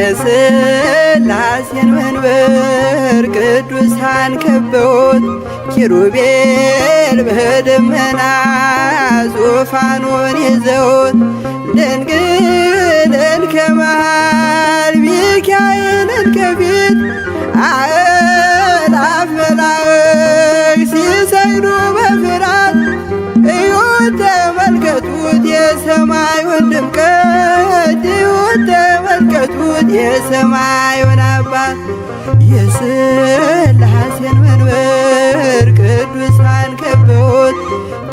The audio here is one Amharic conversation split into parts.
የሥላሴን መንበር ቅዱሳን ከበውት ኪሩቤል በደመና ዙፋኑን ይዘውት ድንግልን ከመሃል ሚካኤልን ከፊት አእላፍ መላእክት ሲሰግዱ በፍርሃት እዩት ተመልከቱት የሰማዩን ድምቀት እዩት ተመልከቱት የሰማዩን አባት የሥላሴን መንበር ቅዱሳን ከበውት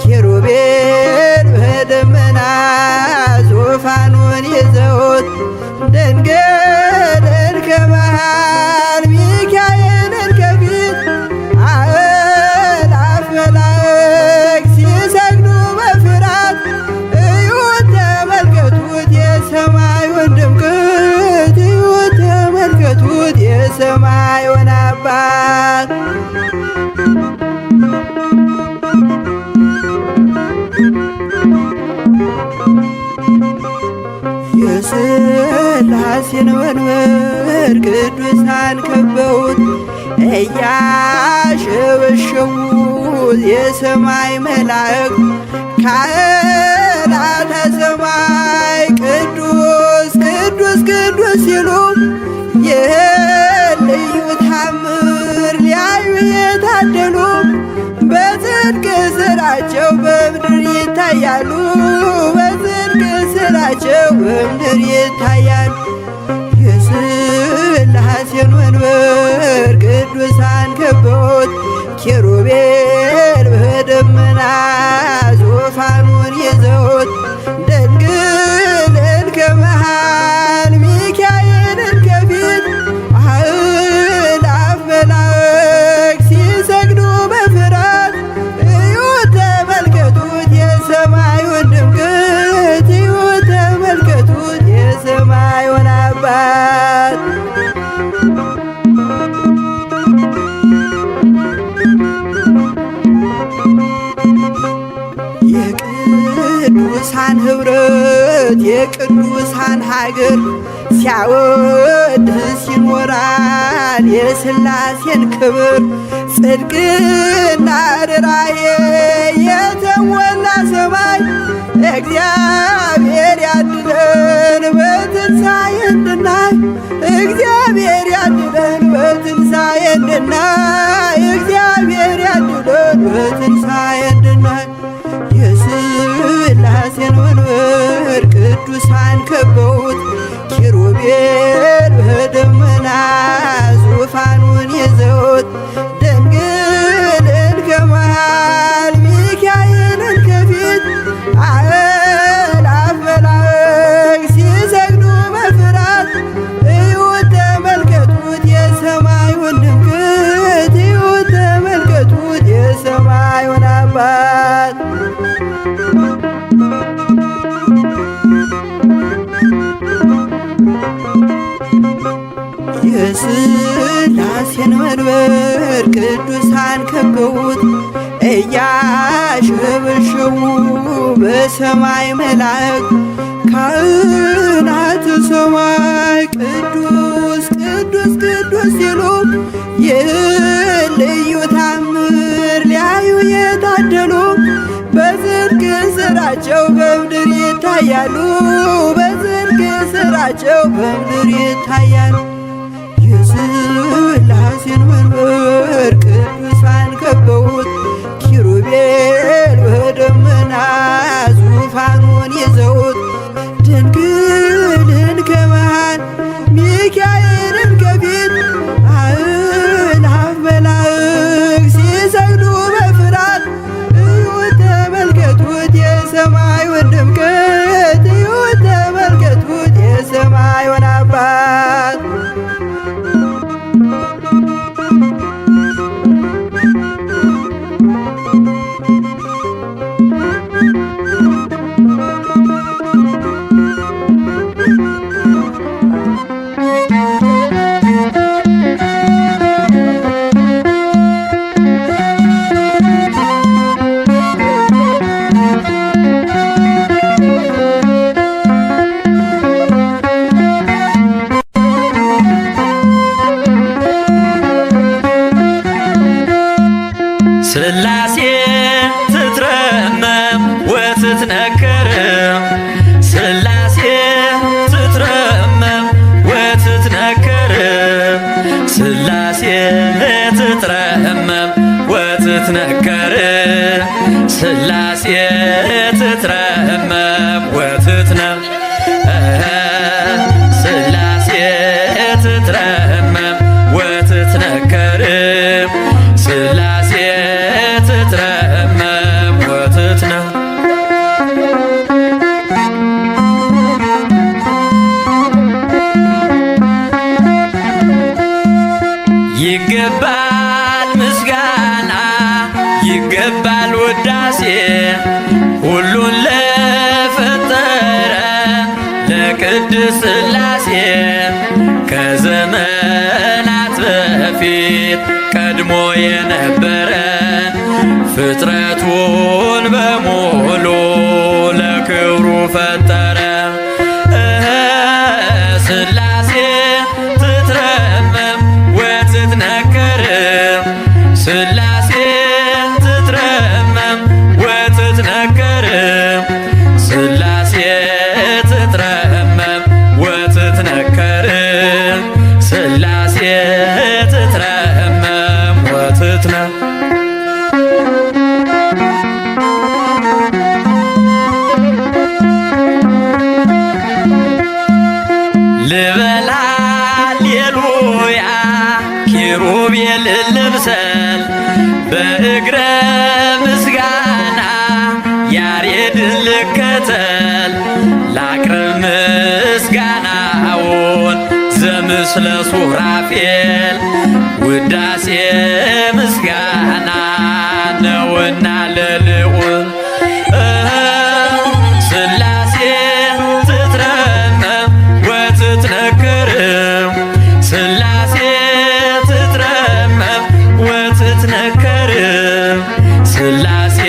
ኪሩቤል በደመና ዙፋኑን ይዘውት ድንግልን ከመሃል ሚካኤልን ከፊት አእላፍ መላእክት ሲሰግዱ በፍርሃት እዩት ተመልከቱት የሰማዩን ድምቀት እዩት ተመልከቱት የሰማዩን አባት የሥላሴን መንበር ቅዱሳን ከበውት እያሸበሸቡ የሰማይ መላእክት ካህናተ ሰማይ ቅዱስ ቅዱስ ቅዱስ ሲሉ ይህን ልዩ ታምር ሊያዩ የታደሉ በጽድቅ ሥራቸው በምድር ይታያሉ በጽድቅ ሥራቸው በምድር ይታያሉ። የሥላሴን መንበር ቅዱሳን ከበውት ኪሩቤል በደመና ዙፋኑን ይዘውት ድንግልን ከመሃል ሚካኤልን ከፊት አእላፍ መላእክት ሲሰግዱ በፍርሃት እዩት ተመልከቱት የሰማዩን ድምቀት እዩት ተመልከቱት የሰማዩን አባት የቅዱሳን ኅብረት የቅዱሳን ሀገር ሲያወድስ ይኖራል የሥላሴን ክብር ጽድቅና ርራዬ የተሞላ ሰማይ እግዚአብሔር ያድለን በትንሣኤ እንድናይ እግዚአብሔር ያድለን በትንሣኤ እንድናይ እግዚአብሔር ያድለን በትንሣኤ እንድናይ የሥላሴን መንበር ቅዱሳን ከበውት ኪሩቤል በደመና ዙፋኑን ይዘውት ድንግልን ከመሃል ሚካኤልን ከፊት አእላፍ መላእክት ሲሰግዱ በፍርሃት እዩት ተመልከቱት የሰማዩን ድምቀት እዩት ተመልከቱት የሰማዩን አባት የሥላሴን መንበር ቅዱሳን ከበውት እያሸበሸቡ በሰማይ መላእክት ካህናተ ሰማይ ቅዱስ ቅዱስ ቅዱስ ሲሉ ይህን ልዩ ታምር ሊያዩ የታደሉ በጽድቅ ሥራቸው በምድር ይታያሉ በጽድቅ ሥራቸው በምድር ይታያሉ። የሥላሴን መንበር ቅዱሳን ከበውት ኪሩቤል በደመና ዙፋኑን ይዘውት ድንግልን ከመሃል ሚካኤልን ከፊት አእላፍ መላእክት ሲሰግዱ በፍርሃት እዩት ተመልከቱት የሰማዩን ድምቀት እዩት ተመልከቱት የሰማዩን አባት ሥላሴ ትትረመም ወትትነከር ሥላሴ ትትረመም ወትትነከር ሥላሴ ትትረመም ወትትነከር ሥላሴ ትትረመም ወትትነከር ሥላሴ ትትረመም ወትትነከር ሥላሴ ትትረመም ወትትነከር ይገባል ምስጋና ይገባል ውዳሴ ሁሉን ለፈጠረ ለቅድስት ሥላሴ ከዘመናት በፊት ቀድሞ የነበረ ፍጥረቱን በሙሉ ለክብሩ ፈጠረ። ሥላሴ ትትረመም ወትትነከር ሥላሴ ትትረመም ወትትነከር ሥላሴ ትትረመም ወትትነከር ሥላሴ ትትረመም ወትትነከር ልበል ሃሌሉያ ኪሩቤል ልምሰል በእግረ ምስጋና ያሬድን ልከተል ላቅርብ ምስጋናውን ዘምስለ ሱራፌል ውዳሴ ምስጋና ነውና ለልዑል ሥላሴ ትትረመም ወትትነከር ሥላሴ ትትረመም ወትትነከር ሥላሴ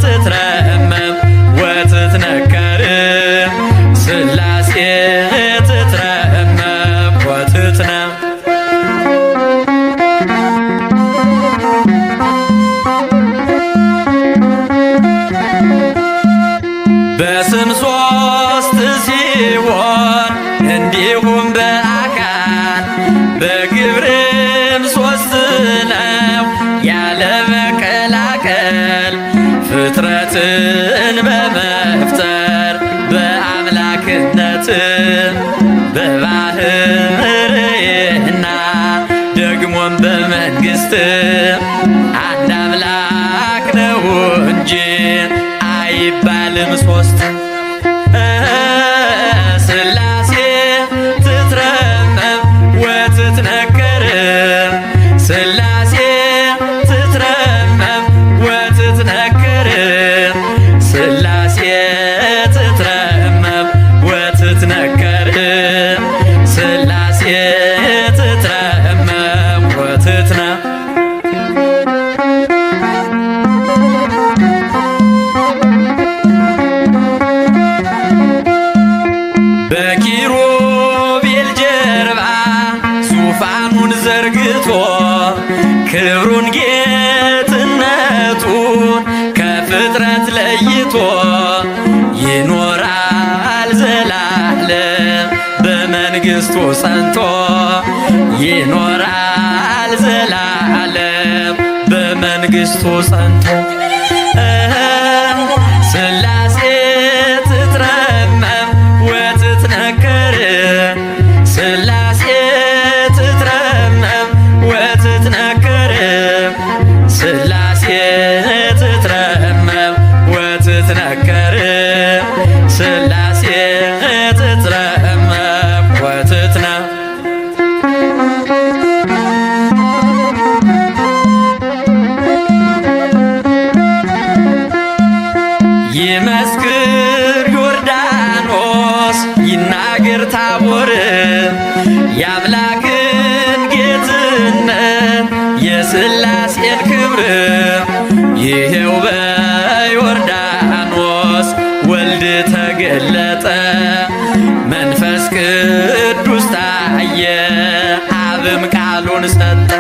ትትረመም ወትትነከር ሥላሴ ትትረመም ወትትነከር በስም ሦስት ሲሆን እንዲሁም በአካል በግብርም ሦስት ነው ያለ መቀላቀል ፍጥረትን በመፍጠር በአምላክነት በባህርይና ደግሞም በመንግሥት አንድ አምላክ ነው እንጂ አይባልም ሦስት። ሥላሴ ትትረመም ወትትነከር ሥላሴ ትትረመም ወትትነከር ሥላሴ ትትረመም ወትትነከር ሥላሴ ትትረመም ወትትነከር በኪሩቤል ጀርባ ዙፋኑን ዘርግቶ ክብሩን ጌትነቱን ከፍጥረት ለይቶ ይኖራል ዘላለም በመንግሥቱ ጸንቶ ይኖራል ዘላለም በመንግሥቱ ጸንቶ ሥላሴ ትትረመም ወትትነከር ሥላሴ ትትረመም ወትትነከር ሥላሴ ትትረመም ወትትነከር ሥላሴ ትትረመም ወትትነከር ይመስክር ዮርዳኖስ ይናገር ታቦር የአምላክን ጌትነት የሥላሴን ክብር ይሄው በዮርዳኖስ ወልድ ተገለጠ መንፈስ ቅዱስ ታየ አብም ቃሉን ሰጠ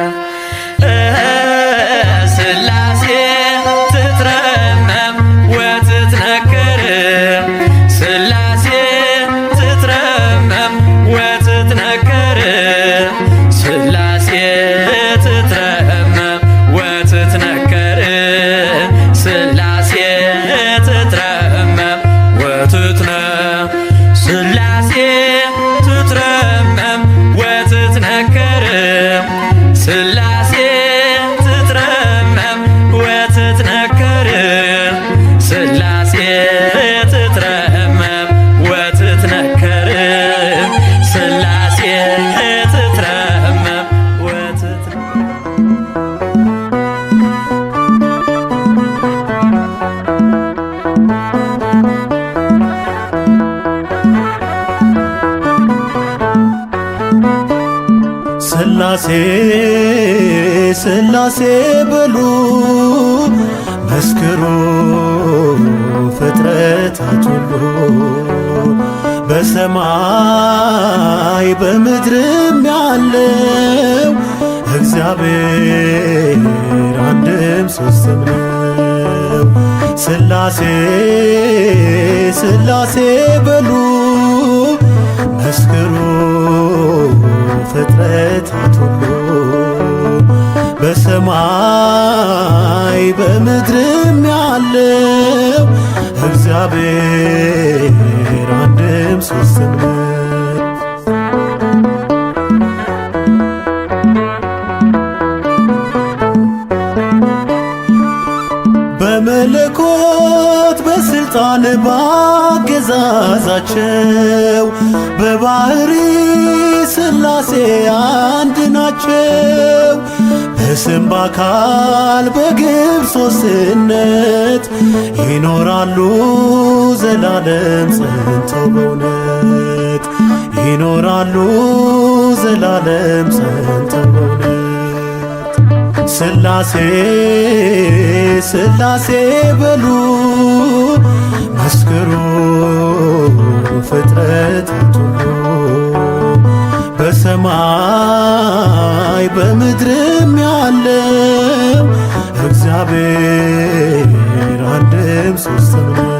ሥላሴ ሥላሴ ትትረመም ወትትነከር ሥላሴ ትትረመም ወትትነከር ሥላሴ ትትረመም ሥላሴ ሥላሴ በሉ መስክሩ ፍጥረታት ሁሉ በሰማይ በምድርም ያለው እግዚአብሔር አንድም ሦስትም ነው። ሥላሴ ሥላሴ በሉ መስክሩ ፍጥረታት ሁሉ በሰማይ በምድርም ያለው እግዚአብሔር አንድም ሦስትም ነው። በመለኮት በሥልጣን ባገዛዛቸው በባሕሪ ሥላሴ አንድ ናቸው። በስም በአካል በግብር ሦስትነት ይኖራሉ ዘላለም ጸንተው በእውነት ይኖራሉ ዘላለም ጸንተው በእውነት ሥላሴ ሥላሴ በሉ መስክሩ ፍጥረታት ሁሉ በሰማይ በምድርም ያለው እግዚአብሔር አንድም ሦስትም ነው።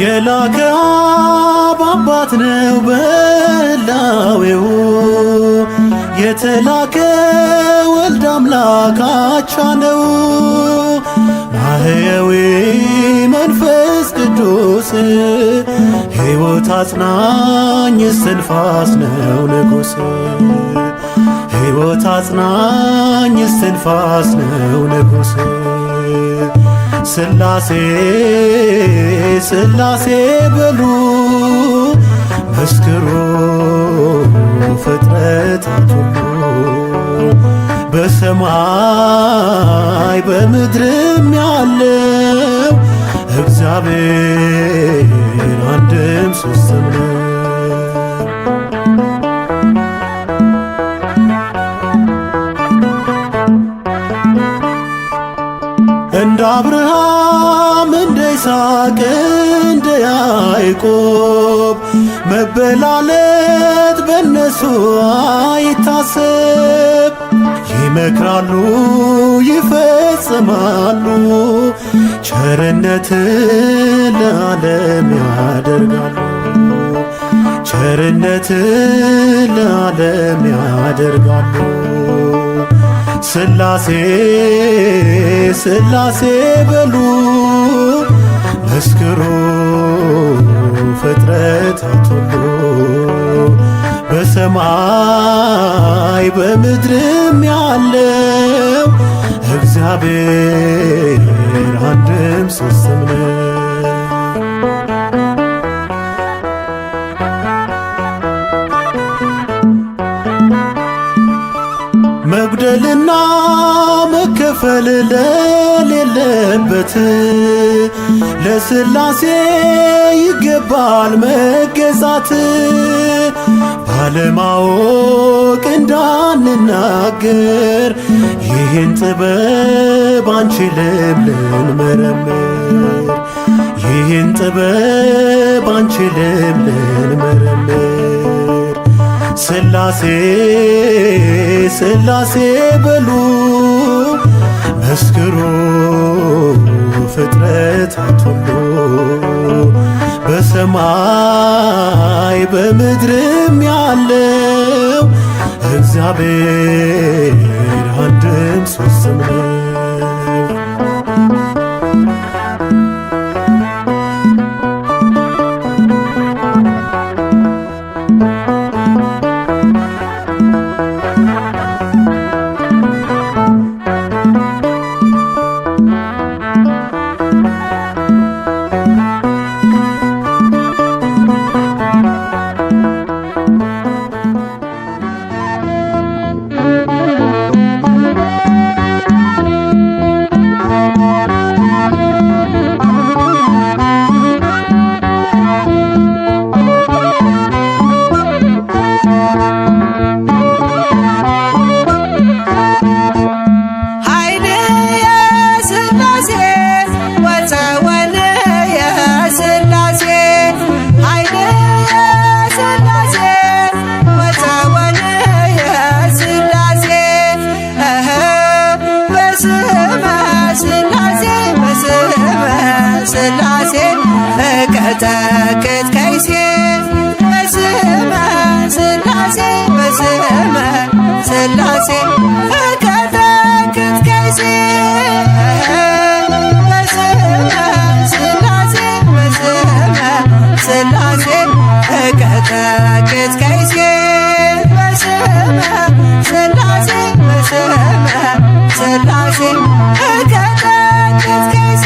የላከ አብ አባት ነው በላዌው የተላከ ወልድ አምላክ አቻ ነው። ማህየዊ መንፈስ ቅዱስ ሕይወት አጽናኝ እስትንፋስ ነው ንጉሥ ሕይወት አጽናኝ እስትንፋስ ነው ንጉሥ ሥላሴ ሥላሴ በሉ መስክሩ ፍጥረታት ሁሉ በሰማይ በምድርም ያለው እግዚአብሔር አንድም ሦስትም ነው። እንደ አብርሃም እንደ ይስሐቅ እንደ ያዕቆብ መበላለት በነሱ አይታሰብ። ይመክራሉ ይፈጽማሉ ቸርነት ለዓለም ያደርጋሉ ቸርነት ለዓለም ያደርጋሉ። ሥላሴ ሥላሴ በሉ መስክሩ ፍጥረታት ሁሉ በሰማይ በምድርም ያለው እግዚአብሔር አንድም ሦስትም ነው። መጉደልና መከፈል ለሌለበት ለሥላሴ ይገባል መገዛት። ባለማወቅ እንዳንናገር ይህን ጥበብ አንችልም ልንመረምር ይህን ጥበብ አንችልም ልንመረምር። ሥላሴ ሥላሴ በሉ መስክሩ ፍጥረታት ሁሉ በሰማይ በምድርም ያለው እግዚአብሔር አንድም ሦስትም ነው። እቀጠቅጥ ከይሴ በስመ ሥላሴ በስመ ሥላሴ እቀጠቅጥ ከይሴ በስመ ሥላሴ በስመ ሥላሴ እቀጠቅጥ ከይሴ በስመ ሥላሴ በስመ ሥላሴ እቀጠቅጥ ከይሴ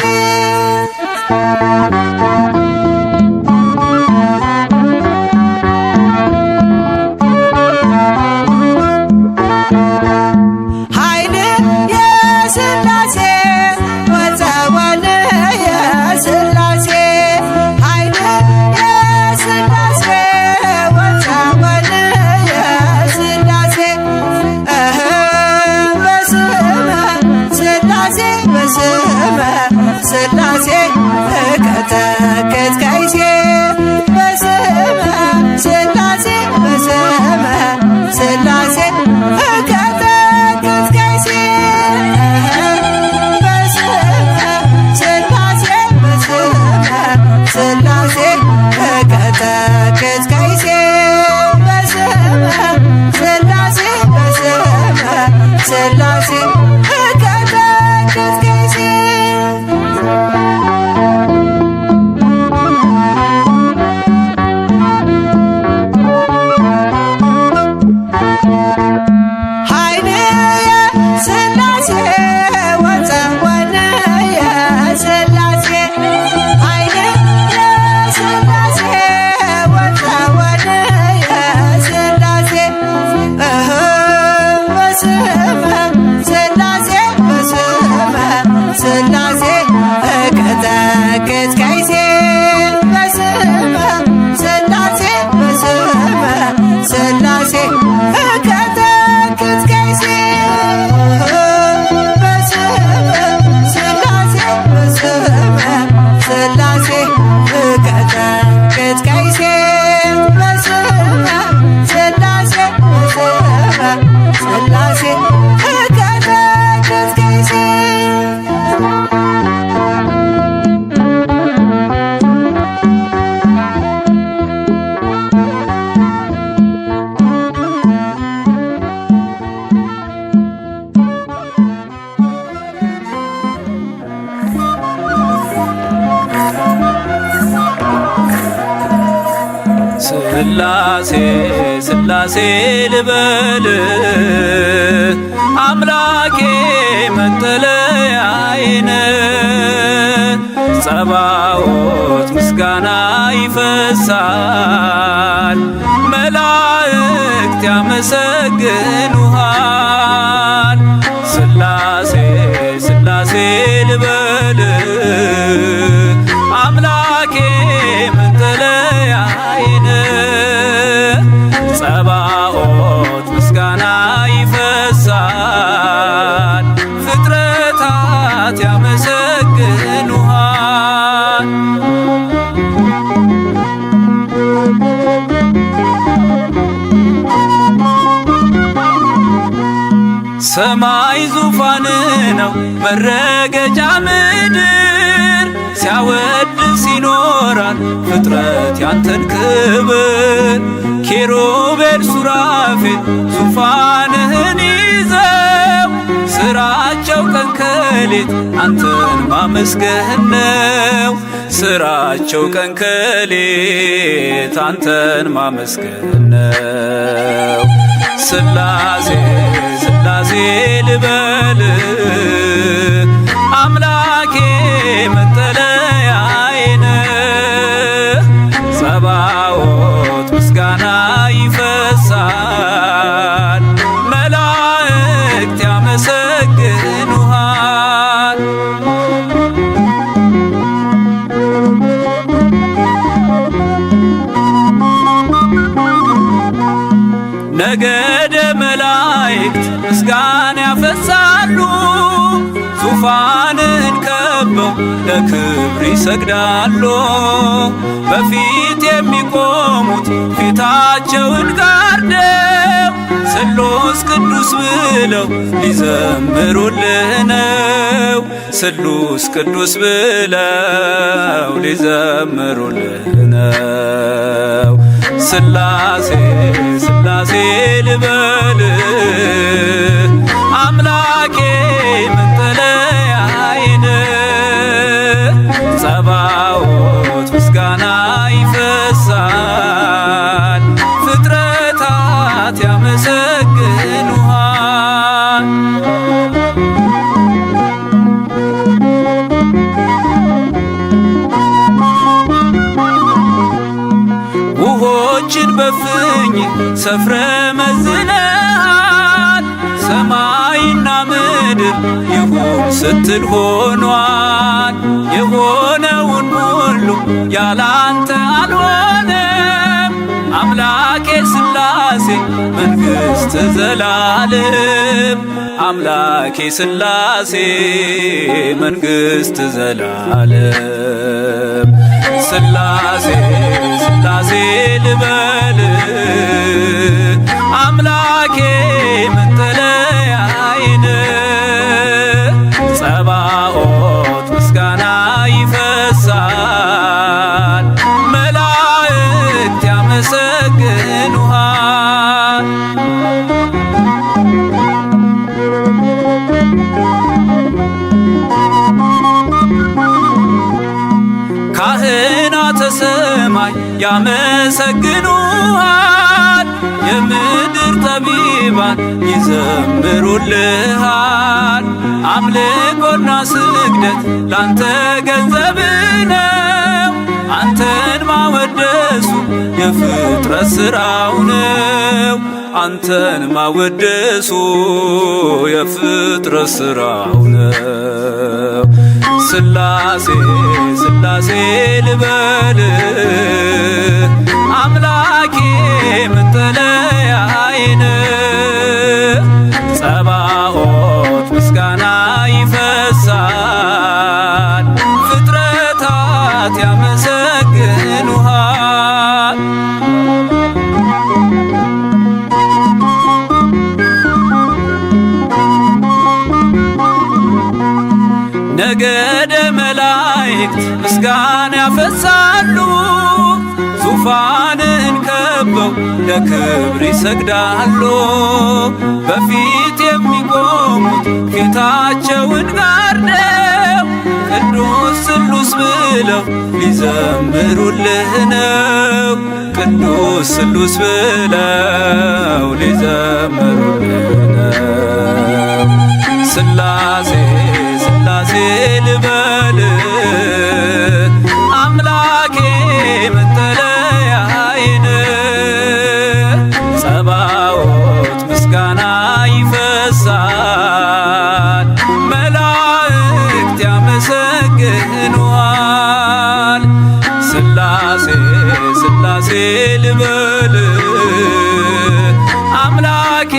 ሥላሴ እቀጠቅጥ ከይሴ በስመ ሥላሴ በስመ ሥላሴ እቀጠቅጥ ከይሴ በስመ ሥላሴ በስመ ሥላሴ እቀጠቅጥ ከይሴ በስመ ሥላሴ በስመ ሥላሴ እቀጠቅጥ ከይሴ ሥላሴ እቀጠቅጥ ከይሴ በስመ ሥላሴ በስመ ሥላሴ እቀጠቅጥ ከይሴ በስመ ሥላሴ በስመ ሥላሴ እቀጠቅጥ ከይሴ በስመ ሥላሴ በስመ ሥላሴ እቀጠቅጥ ከይሴ ሥላሴ ሥላሴ ልበል አምላኬ መጠለያዬን ጸባዖት ምስጋና ይፈሳል መላእክት ያመሰግኑሃል ሥላሴ ሥላሴ ልበል አምላኬ መጠለያዬን ጸባዖት ምስጋና ይፈሳል ፍጥረታት ያመሰግኑሃል ሰማይ ዙፋን ነው መረገጫ ምድር ሲያወድስ ይኖራል ፍጥረት ያንተን ክብር ኪሩቤል ሱራፌል ዙፋንህን ይዘው ስራቸው ቀን ከሌት አንተን ማመስገን ነው ስራቸው ቀን ከሌት አንተን ማመስገን ነው ሥላሴ ሥላሴ ልበል አምላኬ መጠለያዬን ጸባዖት ምስጋና ይፈሳል መላእክት ያመሰግኑሃል ነገደ መላእክት ምስጋና ያፈሳሉ ዙፋንን ከበው ለክብር ይሰግዳሉ በፊት የሚቆሙት ፊታቸውን ጋርደው ስሉስ ቅዱስ ቅዱስ ብለው ሊዘምሩልህ ነው። ስሉስ ቅዱስ ብለው ሊዘምሩልህ ነው። ስላሴ ስላሴ ልበል አምላኬ መጠለያዬን ጸባዖት ምስጋና ይፈሳል ፍጥረታት ያመሰግኑሃል። ውሆችን በፍኝ ሰፍረ መዝነሃል ሰማይና ምድር ይሁን ስትል ሆኗል። የሆነውን ሁሉ ያላንተ አልሆነም። አምላኬ ስላሴ መንግሥት ዘላለም አምላኬ ስላሴ መንግሥት ዘላለም ስላሴ ስላሴ ልበል አምላኬ መጠለያዬን ጸባዖት ምስጋና ይፈሳል መላእክት ያመሰግኑሃል። ካህናተ ሰማይ ያመሰግኑሃል የምድር ጠቢባን ይዘምሩልሃል። አምልኮና ስግደት ላንተ ገንዘብ ነው። አንተን ማወደሱ የፍጥረት ሥራው ነው። አንተን ማወደሱ የፍጥረት ሥራው ነው። ስላሴ ስላሴ ልበል አምላኬ መጠለያዬን ጸባዖት ምስጋና ይፈሳል ፍጥረታት ያመሰግኑሃል። ነገደ መላእክት ምስጋና ያፈሳሉ ዙፋንን ከበው ለክብር ይሰግዳሉ። በፊት የሚቆሙት ፊታቸውን ጋርደው ቅዱስ ስሉስ ብለው ሊዘምሩልህ ነው። ቅዱስ ስሉስ ብለው ሊዘምሩልህ ነው። ስላሴ ስላሴ ልበል አምላኬ መጠለያዬን ጸባዖት ምስጋና ይፈሳል መላእክት ያመሰግኑሃል። ስላሴ ስላሴ ልበል አምላኬ